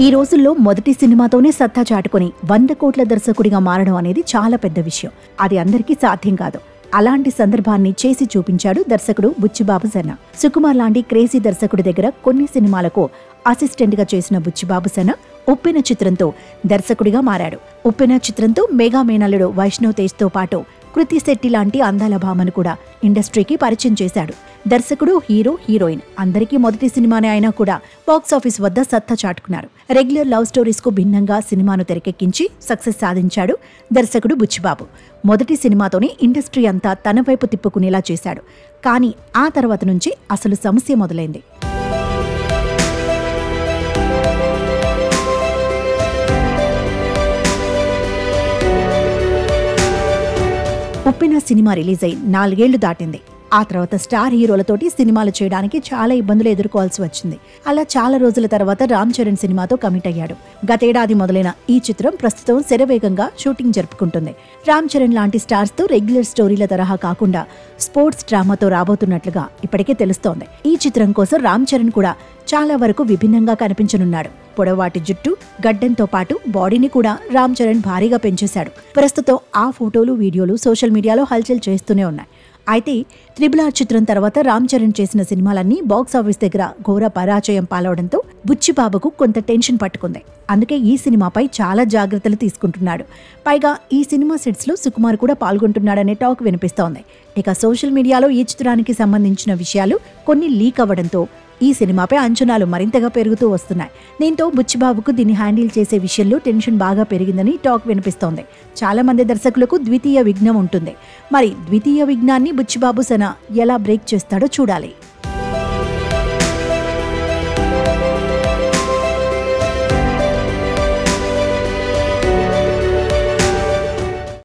ఈ రోజుల్లో మొదటి సినిమాతోనే సత్తా చాటుకుని 100 కోట్ల దర్శకుడిగా మారడం అనేది చాలా పెద్ద విషయం. అది అందరికీ సాధ్యం కాదు. అలాంటి సందర్భాన్ని చేసి చూపించాడు దర్శకుడు బుచ్చిబాబు సేన. సుకుమార్ లాంటి క్రేజీ దర్శకుడి దగ్గర కొన్ని సినిమాలకు అసిస్టెంట్ గా చేసిన బుచ్చిబాబు సేన ఉప్పెన చిత్రంతో దర్శకుడిగా మారాడు. ఉప్పెన చిత్రంతో మెగా మేనల్లుడు వైష్ణవ్ తేజ్ తో పాటు కృతి శెట్టి లాంటి అందాల భామను కూడా ఇండస్ట్రీకి పరిచయం చేశాడు. దర్శకుడు, హీరో, హీరోయిన్ అందరికీ మొదటి సినిమానే అయినా కూడా బాక్సాఫీస్ వద్ద సత్తా చాటుకున్నారు. రెగ్యులర్ లవ్ స్టోరీస్ కు భిన్నంగా సినిమాను తెరకెక్కించి సక్సెస్ సాధించాడు దర్శకుడు బుచ్చిబాబు. మొదటి సినిమాతోనే ఇండస్ట్రీ అంతా తన వైపు తిప్పుకునేలా చేశాడు. కానీ ఆ తర్వాత నుంచి అసలు సమస్య మొదలైంది. ఉప్పెన సినిమా రిలీజ్ అయి 4 ఏళ్లు దాటింది. ఆ తర్వాత స్టార్ హీరోలతోటి సినిమాలు చేయడానికి చాలా ఇబ్బందులు ఎదుర్కోవాల్సి వచ్చింది. అలా చాలా రోజుల తర్వాత రామ్ చరణ్ సినిమాతో కమిట్ అయ్యాడు. గతేడాది మొదలైన ఈ చిత్రం ప్రస్తుతం శరవేగంగా షూటింగ్ జరుపుకుంటుంది. రామ్ చరణ్ లాంటి స్టార్స్ తో రెగ్యులర్ స్టోరీల తరహా కాకుండా స్పోర్ట్స్ డ్రామాతో రాబోతున్నట్లుగా ఇప్పటికే తెలుస్తోంది. ఈ చిత్రం కోసం రామ్ చరణ్ కూడా చాలా వరకు విభిన్నంగా కనిపించనున్నాడు. పొడవాటి జుట్టు, గడ్డంతో పాటు బాడీని కూడా రామ్ చరణ్ భారీగా పెంచేశాడు. ప్రస్తుతం ఆ ఫోటోలు, వీడియోలు సోషల్ మీడియాలో హల్చల్ చేస్తూనే ఉన్నాయి. అయితే RRR చిత్రం తర్వాత రామ్ చరణ్ చేసిన సినిమాలన్నీ బాక్సాఫీస్ దగ్గర ఘోర పరాజయం పాలవడంతో బుచ్చిబాబుకు కొంత టెన్షన్ పట్టుకుంది. అందుకే ఈ సినిమాపై చాలా జాగ్రత్తలు తీసుకుంటున్నాడు. పైగా ఈ సినిమా సెట్స్ లో సుకుమార్ కూడా పాల్గొంటున్నాడనే టాక్ వినిపిస్తోంది. ఇక సోషల్ మీడియాలో ఈ చిత్రానికి సంబంధించిన విషయాలు కొన్ని లీక్ అవ్వడంతో ఈ సినిమాపై అంచనాలు మరింతగా పెరుగుతూ వస్తున్నాయి. దీంతో బుచ్చిబాబుకు దీన్ని హ్యాండిల్ చేసే విషయంలో టెన్షన్ బాగా పెరిగిందని టాక్ వినిపిస్తోంది. చాలా మంది దర్శకులకు ద్వితీయ విఘ్నం ఉంటుంది. మరి ద్వితీయ విఘ్నాన్ని బుచ్చిబాబు సేన ఎలా బ్రేక్ చేస్తాడో చూడాలి.